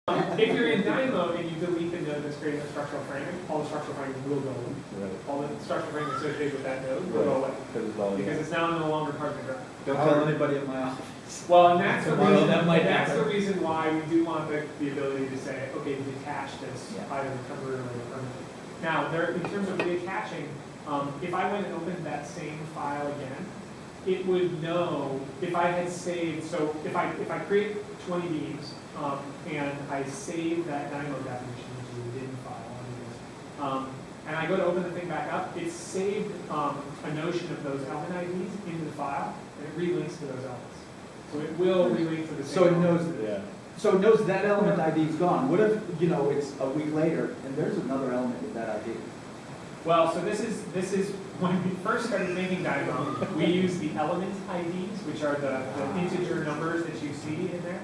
If you're in Dynamo and you delete the node that's creating the structural framing, all the structural framing will go away. Right. All the structural framing associated with that node will go away. Because it's now no longer part of the graph. Don't tell anybody in my office. Well, and that's the Tomorrow reason, that might that's the happen. reason why we do want the ability to say, okay, detach this either temporarily or permanently. Now, in terms of reattaching, if I went and opened that same file again, it would know if I had saved, so if I create 20 beams and I save that Dynamo definition into a bin file, and I go to open the thing back up, it saved a notion of those element IDs into the file, and it relinks to those elements. So it will relink to the same So it knows, Yeah. so it knows that element ID is gone. What if, it's a week later and there's another element with that ID? Well, so this is when we first started making Dynamo, we used the element IDs, which are the integer numbers that you see in there.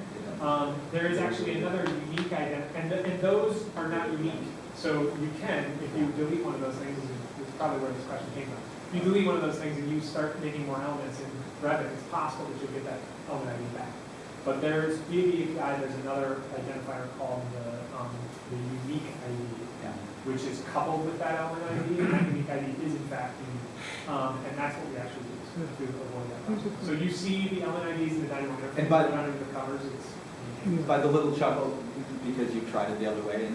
There is actually another unique identity, and those are not unique. So you can, if you delete one of those things, this is probably where this question came from. If you delete one of those things and you start making more elements in Revit, it's possible that you'll get that element ID back. But there's, via the API, there's another identifier called the unique ID. Which is coupled with that element ID, and that unique ID is in fact unique. And that's what we actually use to avoid that problem. So you see the element IDs in the Dynamo interface, And by but not in the covers, it's unique. By the little chuckle, because you tried it the other way.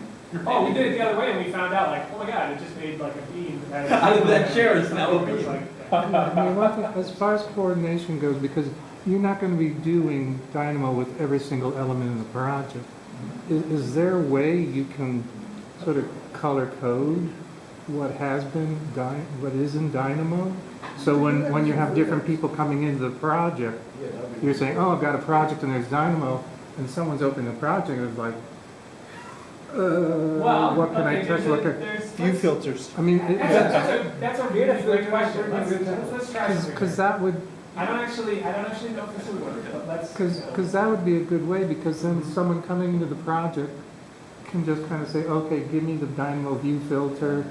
Oh, we did it the other way, and we found out, like, oh my god, it just made like a beam. Out of that chair is now a It was beam. like, I mean, one thing, as far as coordination goes, because you're not going to be doing Dynamo with every single element in the project, is there a way you can sort of color code what has been, what is in Dynamo? So when you have different people coming into the project, you're saying, oh, I've got a project and there's Dynamo, and someone's opening the project and it's like, what can I touch? What can, View filters. I mean, that's a really great question. Let's try this. because that would, I don't actually know if this would work, but let's. because that would be a good way, because then someone coming into the project can just kind of say, okay, give me the Dynamo view filter.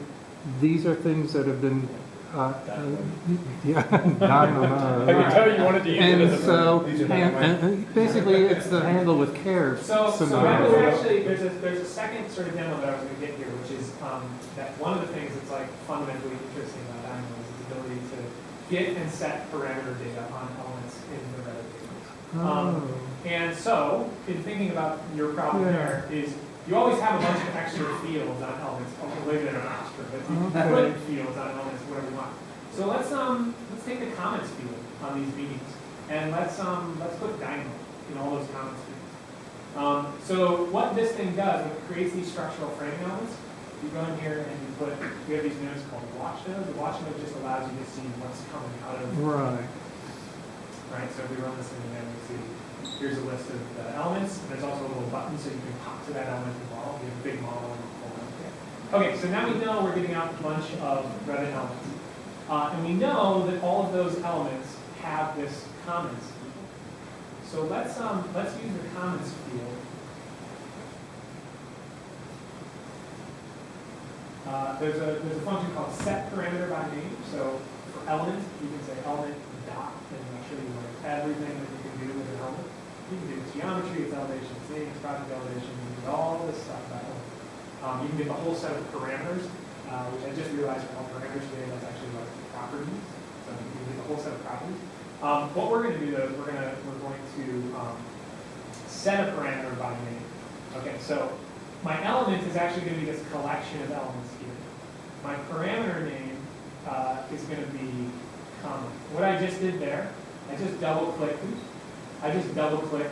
These are things that have been, Dynamo. I can tell you wanted to use it And as a so, verb. These are and basically, it's the handle with care. So that scenario. was actually, there's a second sort of demo that I was going to get here, which is that one of the things that's like fundamentally interesting about Dynamo is its ability to get and set parameter data on elements in the Revit database. And so, in thinking about your problem there, is you always have a bunch of extra fields on elements, labeled in an extra, but you can put in fields on elements, whatever you want. So let's take the comments field on these meetings, and let's put Dynamo in all those comments fields. So what this thing does, when it creates these structural framing elements, you go in here and we have these nodes called watch nodes. The watch node just allows you to see what's coming out of Right. Right, so if we run this thing again, we see here's a list of the elements, and there's also a little button so you can pop to that element involved. You have a big model and a full element. Okay, so now we know we're getting out a bunch of Revit elements. And we know that all of those elements have this comments field. So let's use the comments field. There's a function called set parameter by name. So for element, you can say element dot, and I'll show you like everything that you can do with an element. You can do its geometry, its elevation, its name, its project elevation, you can do all this stuff about element. You can get the whole set of parameters, which I just realized are all parameters today. That's actually like properties. So you can get the whole set of properties. What we're going to do though is we're going to set a parameter by name. Okay, so my element is actually going to be this collection of elements here. My parameter name is going to be comment. What I just did there, I just double-clicked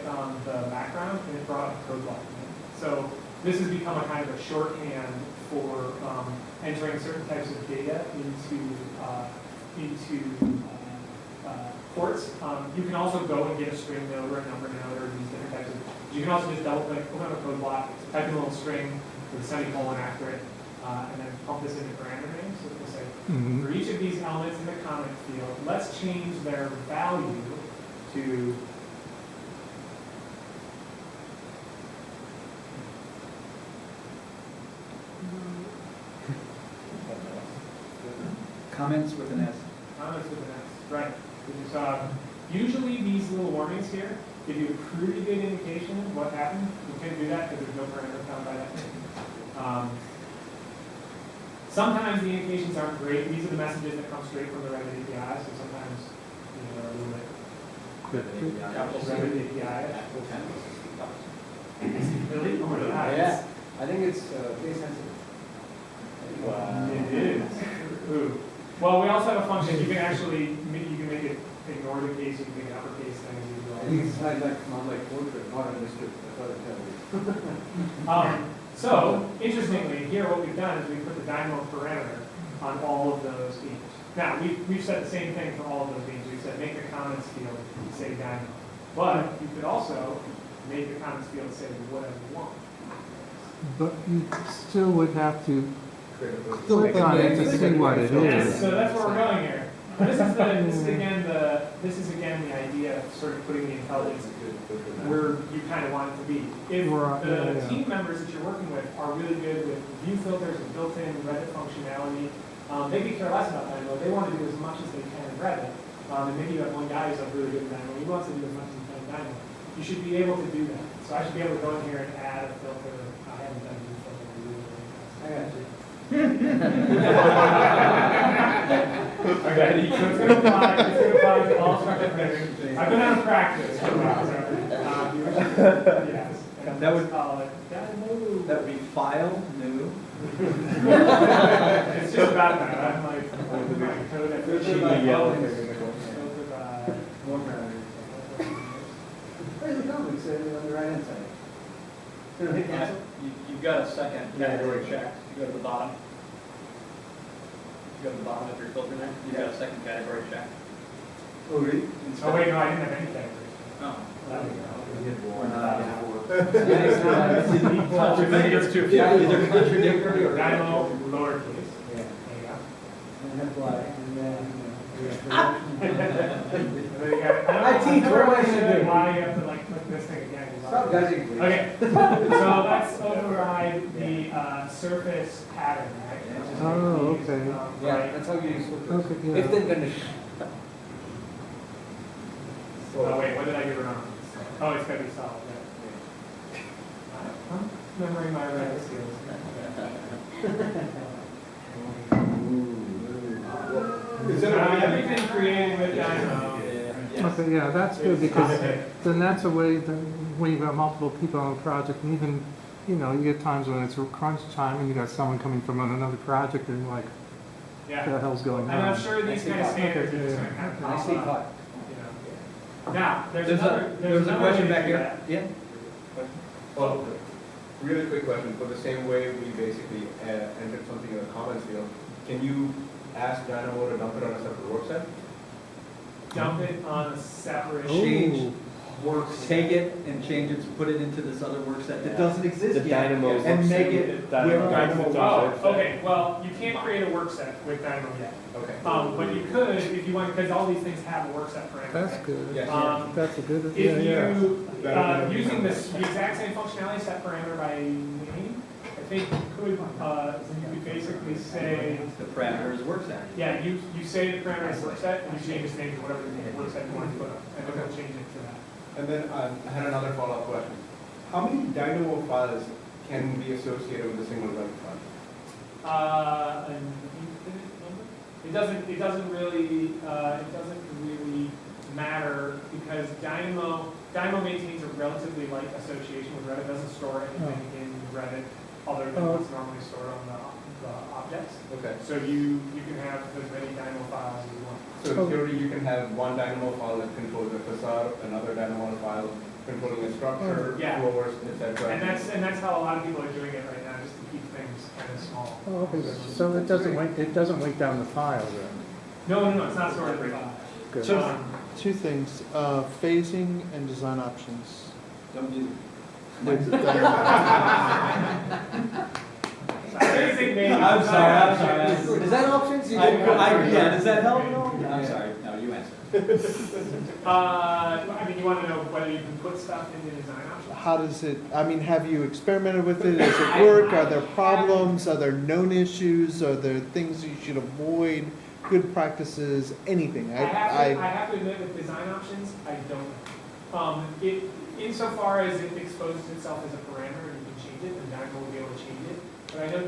on the background and it brought a code block in. So this has become a kind of a shorthand for entering certain types of data into ports. You can also go and get a string node or a number node or these different types of. You can also just double-click, open up a code block, type in a little string with a semicolon after it, and then pump this into parameter names. So we'll say, for each of these elements in the comment field, let's change their value to Comments with an S. comments with an S, right? Because usually these little warnings here give you a pretty good indication of what happened. We couldn't do that because there's no parameter found by that name. Sometimes the indications aren't great. These are the messages that come straight from the Revit API, so sometimes they're a little bit Revit API. Really? Oh my God. Yeah, I think it's case sensitive. It is. Ooh. Well, we also have a function, you can actually, you can make it ignore the case, you can make it uppercase things. I think it's not like portrait, not understood. I thought it had to be. So, interestingly, here what we've done is we've put the Dynamo parameter on all of those beams. Now, we've said the same thing for all of those beams. We've said make the comments field say Dynamo. But you could also make the comments field say whatever you want. But you still would have to Click click on it to see what it Yes, is. so that's where we're going here. This is again the idea of sort of putting the intelligence where you kind of want it to be. If the team members that you're working with are really good with view filters and built-in Revit functionality, maybe care less about Dynamo. They want to do as much as they can in Revit. And maybe you have one guy who's like really good in Dynamo. He wants to do as much as he can in Dynamo. You should be able to do that. So I should be able to go in here and add a filter. I haven't done a view filter. I got you. Okay, so it's going to apply to all structural rendering. I've been out of practice. Yes. That would- call it Dynamo. That would be file, new. It's just about that. I'm like, my code. I feel filter by. Where's the comment? It's on the right hand side. Gonna hit cancel? You've got a second category check. You go to the bottom. You go to the bottom of your filter there. You've got a second category check. Oh, really? Oh, wait, no, I didn't have any categories. Oh. Yeah, either contradictory or. Dynamo, lowercase. Yeah. There you go. And then apply, and then. I teach, what am I gonna do? Why you have to like click this thing again? Stop guessing, please. Okay, so let's override the surface pattern, right? Which is Oh, these, okay. Yeah, right? that's how you use filters. Okay, yeah. If then condition. Oh wait, what did I get wrong? Oh, it's gotta be solid. Yeah. I'm remembering my Revit skills. Everything created with Dynamo. Okay, yeah, that's good because then that's a way that when you've got multiple people on a project, and even, you know, you get times when it's crunch time and you got someone coming from another project and like, what Yeah. the hell's going And I'm on? sure these kind of standards are just gonna kind of pop Nicely up, caught. you know. Now, there's There's a another question way to back do here. that. Yeah? Well, really quick question, for the same way we basically entered something in the comments field, can you ask Dynamo to dump it on a separate work set? Dump it on a separate Ooh. Change works, take it and change it, put it into this other work set that doesn't exist The yet. Dynamo And work make set. it Dynamo where Dynamo work set. was. Oh, okay, well, you can't create a work set with Dynamo yet. Okay. But you could if you want, because all these things have a work set parameter. That's good. Yes. That's a good, yeah, If yeah. you, using this, the exact same functionality set parameter by name, I think you could basically say, The parameter is work set. yeah, you say the parameter is work set, and you change its name to whatever work set you want to put up, and it'll change it to that. And then I had another follow-up question. How many Dynamo files can be associated with a single Revit file? An infinite number? It doesn't really matter because Dynamo maintains a relatively light association with Revit. It doesn't store anything in Revit other than what's normally stored on the objects. Okay. So you can have as many Dynamo files as you want. So in theory, you can have one Dynamo file that controls the facade, another Dynamo file controlling the structure, Yeah. floors, etc. And that's how a lot of people are doing it right now, just to keep things kind of small. Oh, okay, so it doesn't weight down the file then? No, it's not stored in the file. Good. So, two things, phasing and design options. Don't do I'm sorry. Is that options? You didn't- Yeah, does that help? I'm sorry, no, you answer. I mean, you want to know whether you can put stuff in the design options? How does it, I mean, have you experimented with it? Does it work? Are there problems? Are there known issues? Are there things you should avoid? Good practices? Anything? I have to admit, with design options, I don't know. It, insofar as it exposes itself as a parameter and you can change it, and Dynamo will be able to change it. But I know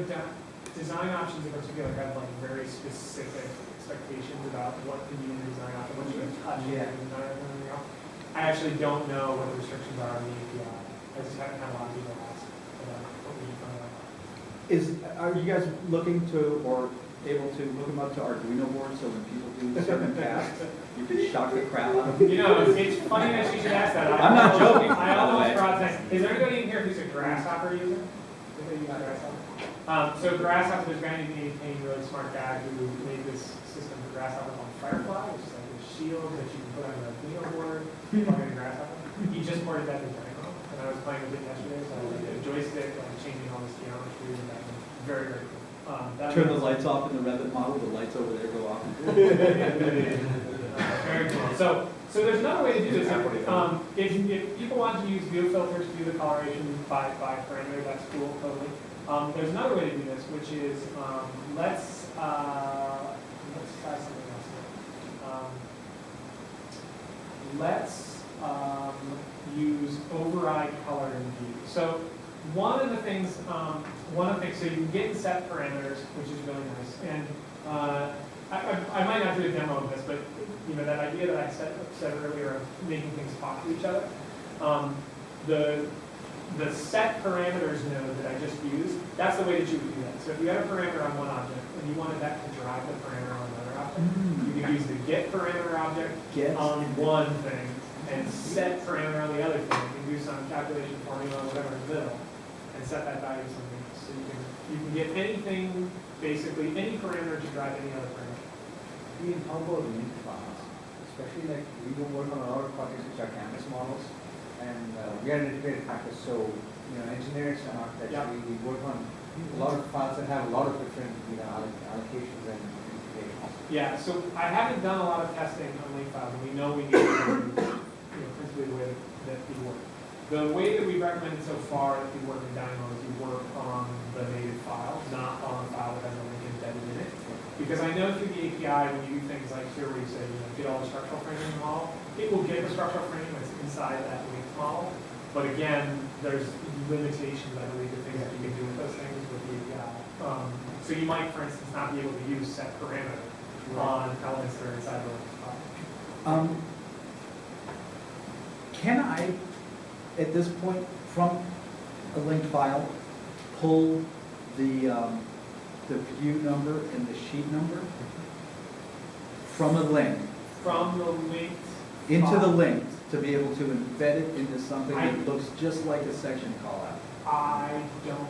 design options in particular have like very specific expectations about what can be in the design option, what you can touch in the design option, and everything else. I actually don't know what the restrictions are on the API. I just haven't had a lot of people ask about what we can find out. Are you guys looking to, or able to hook them up to Arduino boards so when people do certain tasks, you can shock the crap out of them? You know, it's funny that you should ask that. I'm not joking, I by the almost way. brought that. Is there anybody in here who's a Grasshopper user? Anybody use Grasshopper? So Grasshopper, there's a guy named Ian Keough, really smart guy who made this system for Grasshopper called Firefly, which is like a shield that you can put on a Arduino board, plug in Grasshopper. He just ported that to Dynamo, and I was playing with it yesterday, so I was like a joystick, like changing all this geometry, and that was very, very cool. Turn the lights off in the Revit model, the lights over there go off. Very cool. So there's another way to do this. If people want to use view filters to do the coloration by parameter, that's cool, totally. There's another way to do this, which is let's try something else here. Let's use override color in view. So one of the things, so you can get and set parameters, which is really nice. And I might not do a demo of this, but you know that idea that I said earlier of making things talk to each other. The set parameters node that I just used, that's the way that you would do that. So if you had a parameter on one object and you wanted that to drive the parameter on another object, you could use the get parameter object on one thing and set parameter on the other thing and do some calculation formula or whatever in the middle and set that value to something else. So you can get anything, basically any parameter to drive any other parameter. Ian, how about link files? Especially like we do work on a lot of projects which are canvas models, and we are an integrated practice, so engineers and architects, we work on a lot of files that have a lot of different allocations and integrations. Yeah, so I haven't done a lot of testing on link files, and we know we need to do principally the way that we work. The way that we recommended so far that we work in Dynamo is we work on the native file, not on a file that has a link embedded in it. Because I know through the API, when you do things like here where you say, get all the structural framing in the model, it will get the structural framing that's inside that linked model. But again, there's limitations, I believe, to things that you can do with those things with the API. So you might, for instance, not be able to use set parameter on elements that are inside the linked file. Can I, at this point, from a linked file, pull the view number and the sheet number from a link From the linked into the file. link to be able to embed it into something that looks just like a section call out? I don't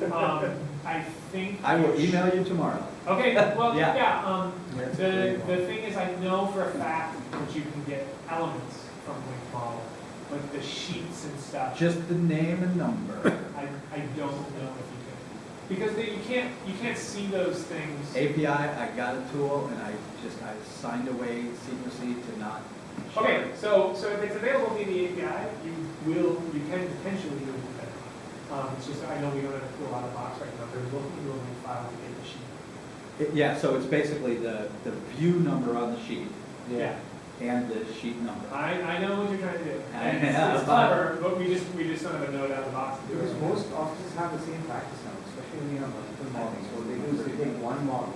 know. I think. I will email you tomorrow. Okay, well, Yeah. the thing is, I know for a fact that you can get elements from linked model, but the sheets and stuff, Just the name and number. I don't know if you can. Because you can't see those things. API, I got a tool and I signed away secrecy to not share Okay, it. so if it's available via the API, you can potentially do it with that. It's just, I know we don't have a tool out of the box right now, but we're looking to a link file to get the sheet. Yeah, so it's basically the view number on the sheet Yeah. and the sheet number. I know what you're trying to do. I It's know. clever, but we just don't have a node out of the box to do Because it. most offices have the same practice now, especially when you have multiple models. What they do is they take one model,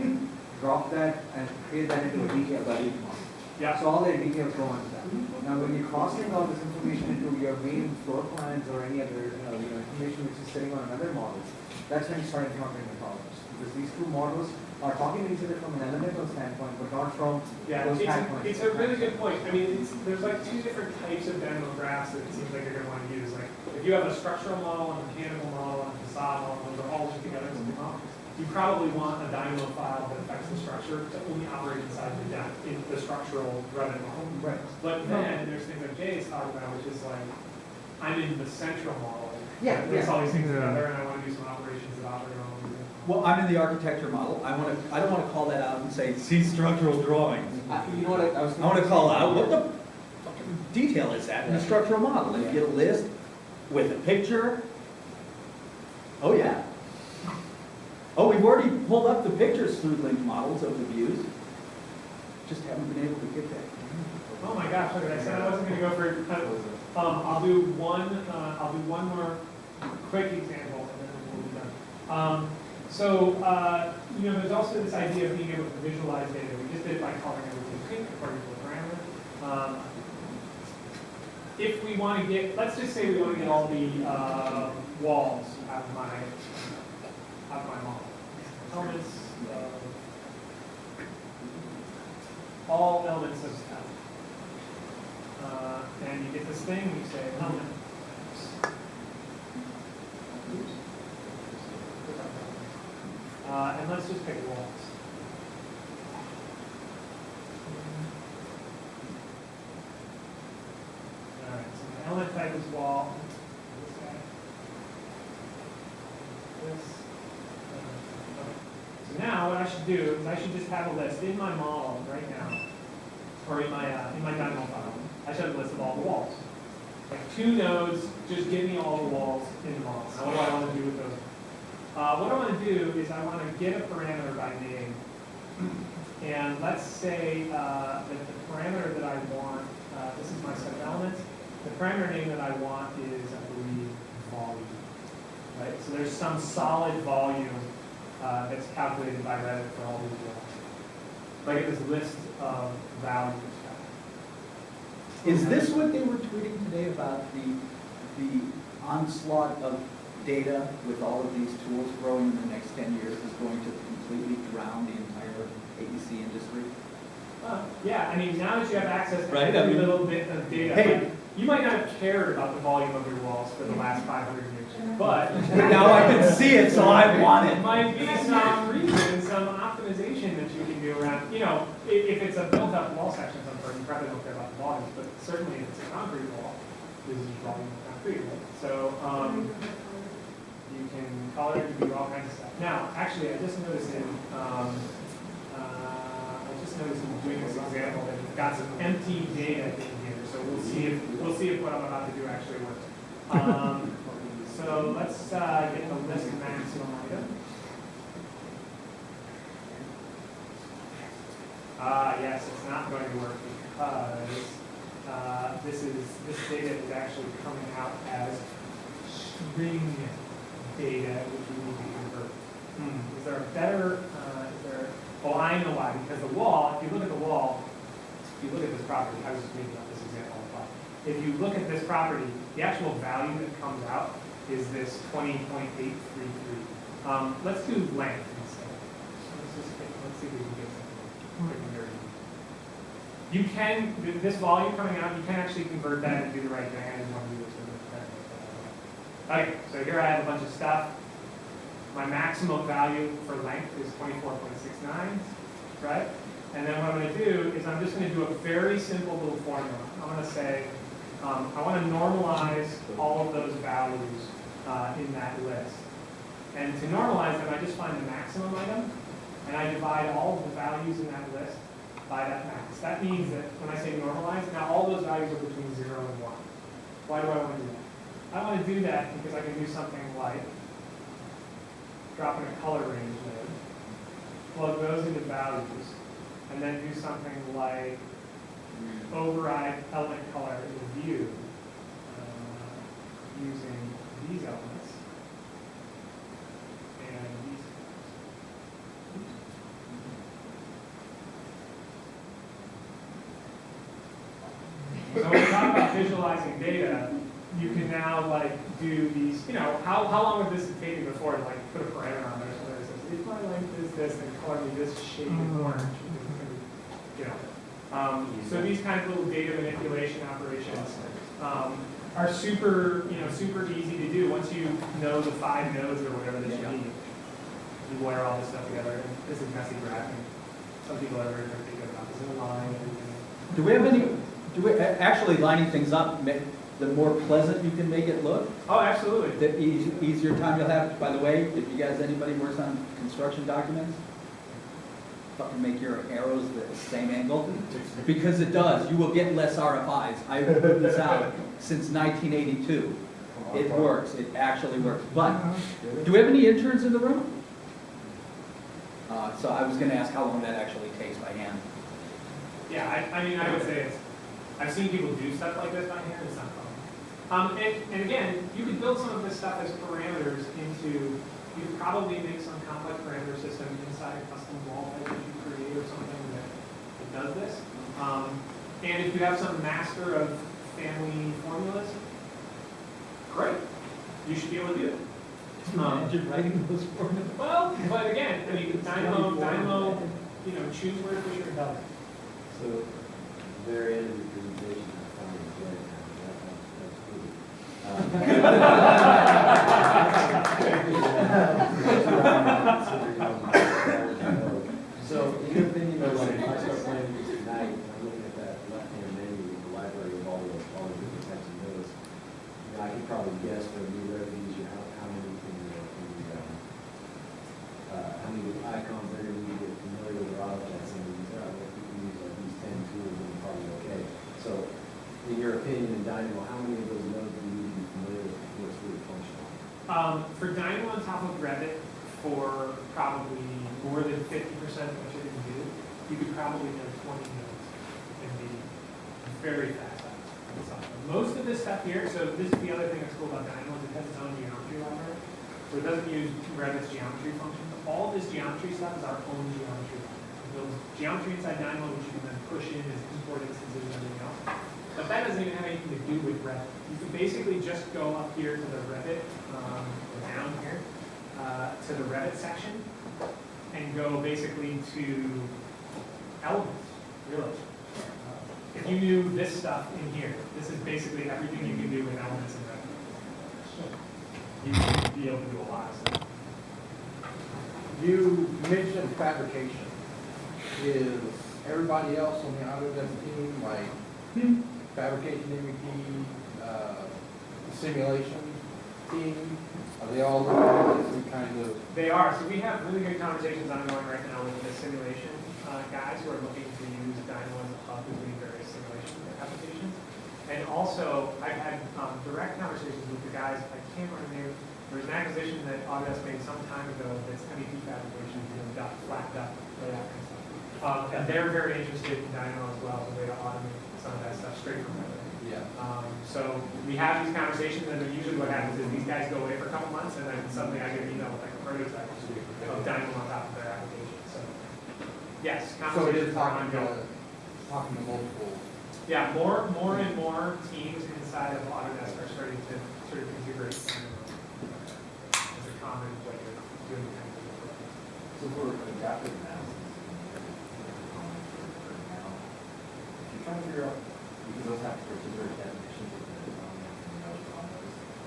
drop that, and create that into a detailed model. Yeah. So all their details go into that. Now, when you're crossing all this information into your main floor plans or any other information which is sitting on another model, that's when you start encountering the problems. Because these two models are talking to each other from an elemental standpoint, but not from Yeah, those tag points. it's a really good point. I mean, there's like two different types of Dynamo graphs that it seems like you're going to want to use. Like, if you have a structural model, a mechanical model, and a facade model, those are all just together as a model. You probably want a Dynamo file that affects the structure to only operate inside the structural Revit model. Right. But then there's things that Jay is talking about, which is like, I'm in the central model. Yeah, There's all these things Yeah. together, and I want to do some operations that operate on them. Well, I'm in the architecture model. I don't want to call that out and say, see structural drawings. You know what I was I want to call out, what the fucking detail is that in the structural model? If you list with a picture, oh yeah. Oh, we've already pulled up the pictures through linked models of the views. Just haven't been able to get that. Oh my gosh, look, I said I wasn't gonna go for, I'll do one more quick example and then we'll be done. There's also this idea of being able to visualize data. We just did it by coloring everything pink according to a parameter. If we want to get, let's just say we want to get all the walls out of my model. Elements, all elements of stuff. And you get this thing, you say element. And let's just pick walls. All right, so the element type is wall. This guy. This. Okay. So now what I should do is I should just have a list in my model right now, or in my Dynamo file. I should have a list of all the walls. Like 2 nodes, just give me all the walls in the model. Now what do I want to do with those? What I want to do is I want to get a parameter by name. And let's say that the parameter that I want, this is my set of elements. The parameter name that I want is, I believe, volume. Right? So there's some solid volume that's calculated by Reddit for all these walls. So I get this list of values. Is this what they were tweeting today about the onslaught of data with all of these tools growing in the next 10 years is going to completely drown the entire AEC industry? Yeah, I mean, now that you have access to Right, every little bit of data, Hey. like, you might not have cared about the volume of your walls for the last 500 years, but Now I can see it, so I want there it. might be some reason, some optimization that you can do around, if it's a built-up wall section, you probably don't care about the volumes, but certainly if it's a concrete wall, this is volume of concrete, right? So, you can color it, you can do all kinds of stuff. Now, actually, I just noticed in doing this example that we've got some empty data in here, so we'll see if what I'm about to do actually works. So let's get the list maximum item. Yes, it's not going to work because this data is actually coming out as string data, which we need to convert. Is there a better, oh, I know why, because the wall, if you look at the wall, if you look at this property, I was just making up this example on the fly. If you look at this property, the actual value that comes out is this 20.833. Let's do length instead. Let's see if we can get something. You can, this volume coming out, you can actually convert that and do the right thing. I just want to do this. Okay, so here I have a bunch of stuff. My maximum value for length is 24.69, right? And then what I'm going to do is I'm just going to do a very simple little formula. I'm going to say, I want to normalize all of those values in that list. And to normalize them, I just find the maximum item, and I divide all of the values in that list by that max. That means that when I say normalize, now all those values are between 0 and 1. Why do I want to do that? I want to do that because I can do something like drop in a color range node, plug those into values, and then do something like override element color in the view using these elements and these colors. So when we talk about visualizing data, you can now do these, how long would this have taken before to put a parameter on there so that it says, if my length is this, then color me this shade of orange. So these kind of little data manipulation operations are super, super easy to do once you know the 5 nodes or whatever that you need. You wire all this stuff together, and this is messy graphing. Some people are very good about this in a line. Do we have any, actually lining things up, the more pleasant you can make it look, Oh, absolutely. the easier time you'll have. By the way, if you guys, anybody works on construction documents, fucking make your arrows the same angle, because it does. You will get less RFIs. I've put this out since 1982. It works. It actually works. But do we have any interns in the room? So I was going to ask how long that actually takes by hand. Yeah, I mean, I would say it's I've seen people do stuff like this by hand, it's not fun. And again, you could build some of this stuff as parameters into, you could probably make some complex parameter system inside a custom wall type that you create or something that does this. And if you have some master of family formulas, great, you should be able to do it. Imagine writing those formulas. Well, but again, I mean, Dynamo, you know, choose where to put your dollar. So, very end of your presentation, I found it good, So, in your opinion, though, like, if I start playing this tonight, and I'm looking at that left-hand menu with the library of all the different types of notes, you know, I could probably guess from you where these, you know, how many icons they're going to need to get familiar with their objects, and these, if you can use like these 10 tools, then probably okay. So, in your opinion, in Dynamo, how many of those nodes do you need to be familiar with before it's really functional? For Dynamo on top of Revit, for probably more than 50% of what you're going to do, you could probably know 20 nodes and be very fast at it. Most of this stuff here, so this is the other thing that's cool about Dynamo, is it has its own geometry library. So it doesn't use Revit's geometry functions. All this geometry stuff is our own geometry library. It builds geometry inside Dynamo, which you can then push in as import instances and everything else. But that doesn't even have anything to do with Revit. You can basically just go up here to the Revit, or down here, to the Revit section, and go basically to elements, really. If you knew this stuff in here, this is basically everything you can do with elements in Revit. You would be able to do a lot of stuff. You mentioned fabrication. Is everybody else on the Autodesk team, like fabrication MEP, simulation team, are they all looking at some kind of? They are. So we have really good conversations ongoing right now with the simulation guys who are looking to use Dynamo as a hub to doing various simulation applications. And also, I've had direct conversations with the guys, I can't remember their name. There was an acquisition that Autodesk made some time ago that's MEP fabrication, got flat duct layout and stuff. And they're very interested in Dynamo as well, as a way to automate some of that stuff straight from Revit. Yeah. So we have these conversations, and then usually what happens is these guys go away for a couple months, and then suddenly I get an email with like a prototype of Dynamo on top of their application. So yes, So it is conversations are talking ongoing. to multiple. Yeah, more and more teams inside of Autodesk are starting to sort of integrate Dynamo as a common way of doing the kind of thing. So for adaptive analysis, now, if you're trying to figure out, because those have particular definitions of the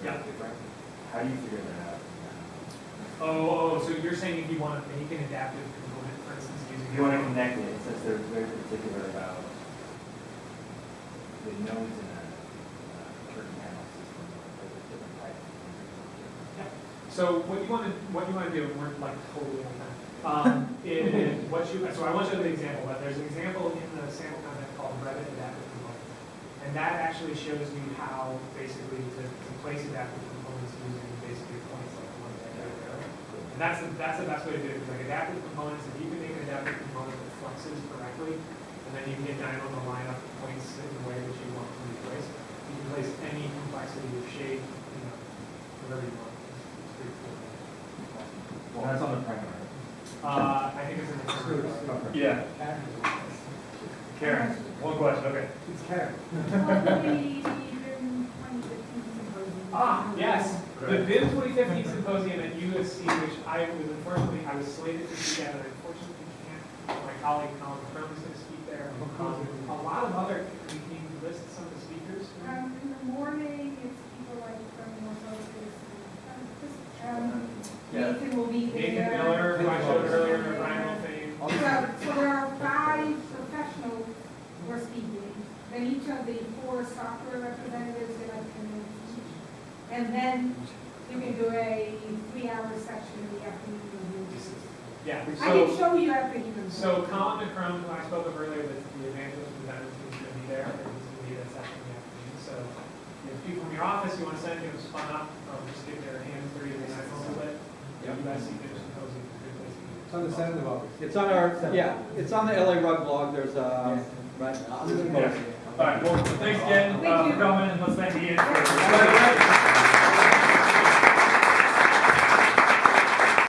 Yeah. different, how do you figure that out? Oh, so you're saying if you want to make an adaptive component, for instance, using If you want to connect it, since they're very particular about the nodes in a certain panel system, there's different types. So what you want to do, and we're like totally on time, is so I want to show you the example, but there's an example in the sample content called Revit Adaptive Components. And that actually shows you how basically to place adaptive components using basically points like the ones that I showed earlier. And that's the best way to do it, because like adaptive components, if you can make an adaptive component that flexes correctly, and then you can get Dynamo to line up points in the way that you want them to be placed, you can place any complexity of shape, whatever you want. It's pretty cool. Well, that's on the primary. I think it's in the first. Yeah. Karen, one question, okay. It's Karen. Yes, the BIM 2015 symposium at USC, which I was slated to speak at, and unfortunately can't. My colleague Colin Crum is going to speak there. A lot of other, can you list some of the speakers? In the morning, it's people like from North Nathan will be there. Nathan Miller, who I showed earlier, Ryan Fame. So there are 5 professionals who are speaking. Then each of the 4 software representatives get up and teach. And then you can do a 3-hour section in the afternoon. Yeah. I can show you after you can. So Colin McCrum, who I spoke of earlier, the evangelist from Dynamo, is going to be there, and he's going to be at that session in the afternoon. So if people from your office, you want to send him spun up, just get their hands dirty and nice a little bit. USC Finish Symposium, good place to do it. It's on the 7th of August. It's on our, yeah, it's on the LA Rug blog, there's a, right, on the Yeah. All right, well, thanks again Thank you. for coming, and let's thank Ian for.